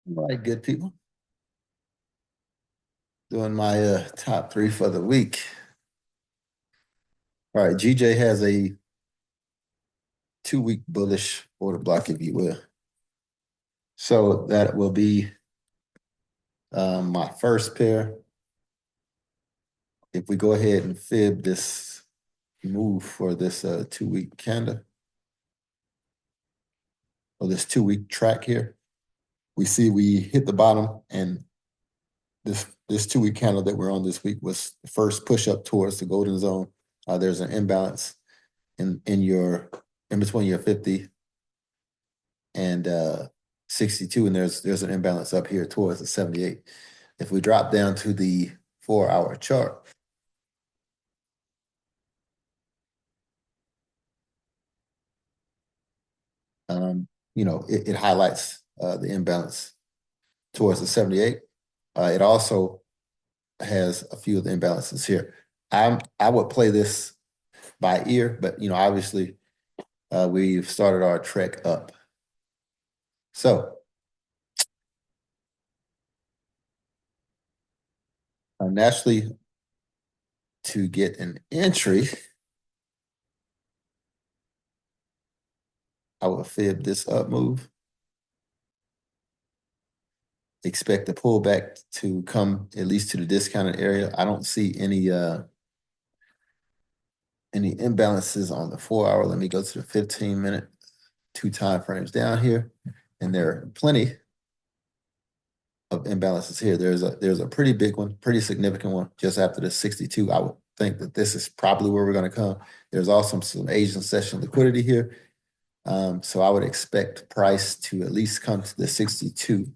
All right, good people. Doing my top three for the week. All right, GJ has a 2 week bullish order block, if you will. So that will be my first pair. If we go ahead and fib this move for this 2 week candle or this 2 week track here, we see we hit the bottom, and this 2 week candle that we're on this week was the first push up towards the golden zone. There's an imbalance in between your 50 and 62, and there's an imbalance up here towards the 78. If we drop down to the 4 hour chart, um, it highlights the imbalance towards the 78. It also has a few of the imbalances here. I would play this by ear, but obviously we've started our trek up. So naturally, to get an entry, I would fib this up move. Expect the pullback to come at least to the discounted area. I don't see any imbalances on the 4 hour. Let me go to the 15-minute, two time frames down here, and there are plenty of imbalances here. There's a pretty big one, pretty significant one just after the 62. I would think that this is probably where we're going to come. There's also some Asian session liquidity here. So I would expect price to at least come to the 62.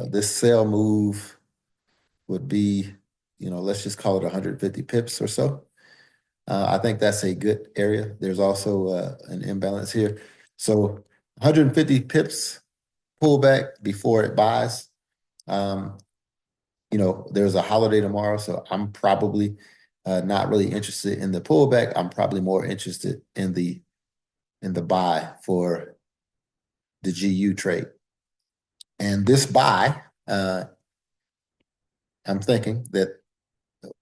This sell move would be, let's just call it 150 pips or so. I think that's a good area. There's also an imbalance here. So 150 pips pullback before it buys. Um, there's a holiday tomorrow, so I'm probably not really interested in the pullback. I'm probably more interested in the buy for the GU trade. And this buy, I'm thinking that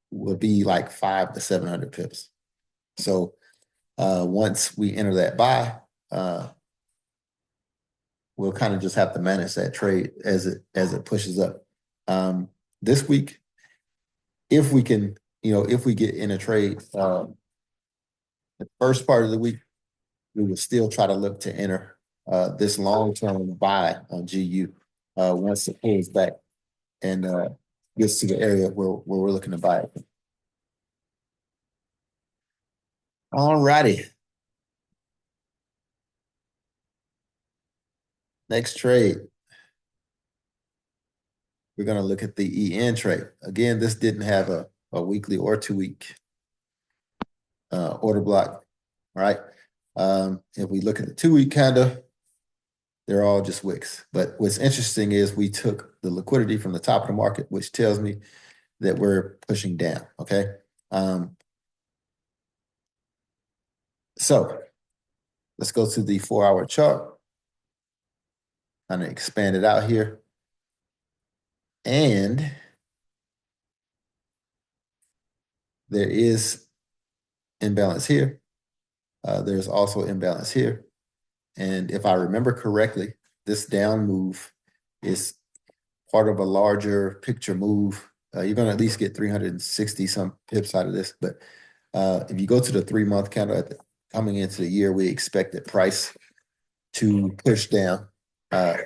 will be like 5 to 700 pips. So once we enter that buy, we'll kind of just have to manage that trade as it pushes up. This week, if we can, if we get in a trade, the first part of the week, we would still try to look to enter this long-term buy on GU once it pulls back and gets to the area where we're looking to buy it. All righty. Next trade, we're going to look at the EN trade. Again, this didn't have a weekly or 2 week order block, right? If we look at the 2 week candle, they're all just wicks. But what's interesting is we took the liquidity from the top of the market, which tells me that we're pushing down, okay? So let's go to the 4 hour chart, kind of expand it out here. And there is imbalance here. There's also imbalance here. And if I remember correctly, this down move is part of a larger picture move. You're going to at least get 360 some pips out of this. But if you go to the 3 month candle coming into the year, we expect the price to push down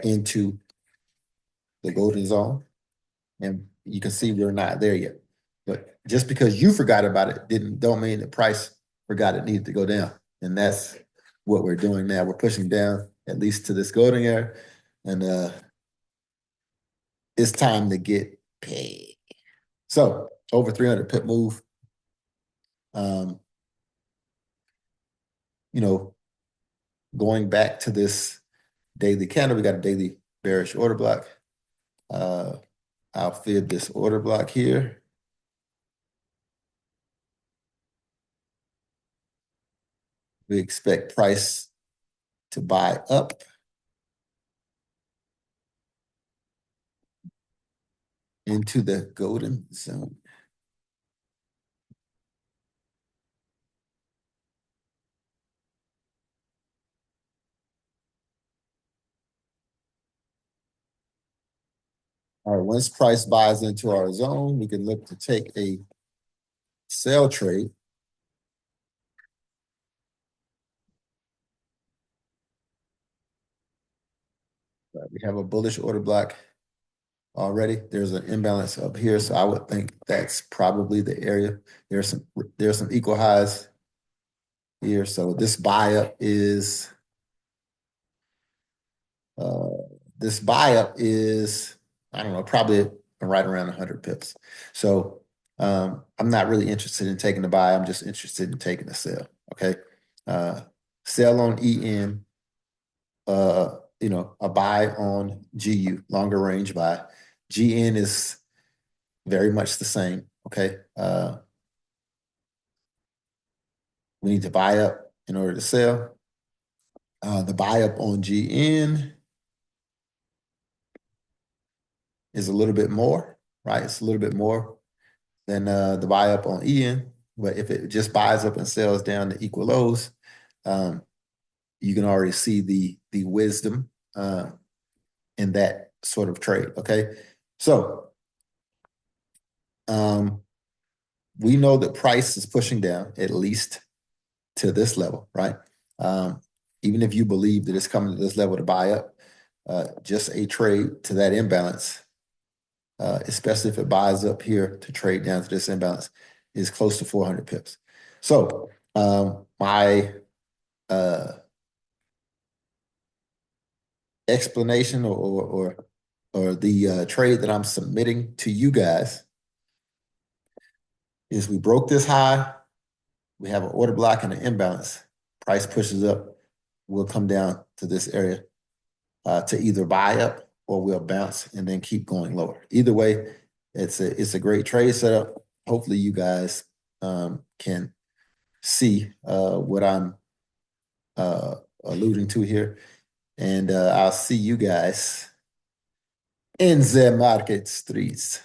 into the golden zone. And you can see we're not there yet. But just because you forgot about it don't mean the price forgot it needed to go down. And that's what we're doing now. We're pushing down at least to this golden area. And it's time to get paid. So over 300 pip move. Um, you know, going back to this daily candle, we got a daily bearish order block. I'll fib this order block here. We expect price to buy up into the golden zone. All right, once price buys into our zone, we can look to take a sell trade. We have a bullish order block already. There's an imbalance up here, so I would think that's probably the area. There's some equal highs here. So uh, this buy up is, I don't know, probably right around 100 pips. So I'm not really interested in taking the buy. I'm just interested in taking the sell. Okay. Uh, Sell on EN, a buy on GU, longer range buy. GN is very much the same. Okay. We need to buy up in order to sell. The buy up on GN is a little bit more, right? It's a little bit more than the buy up on EN. But if it just buys up and sells down to equal lows, you can already see the wisdom in that sort of trade. Okay. So we know that price is pushing down at least to this level, right? Even if you believe that it's coming to this level to buy up, just a trade to that imbalance, especially if it buys up here to trade down to this imbalance, is close to 400 pips. So my explanation or the trade that I'm submitting to you guys is we broke this high, we have an order block and an imbalance. Price pushes up, we'll come down to this area to either buy up or we'll bounce and then keep going lower. Either way, it's a great trade setup. Hopefully you guys can see what I'm alluding to here. And I'll see you guys in the market streets.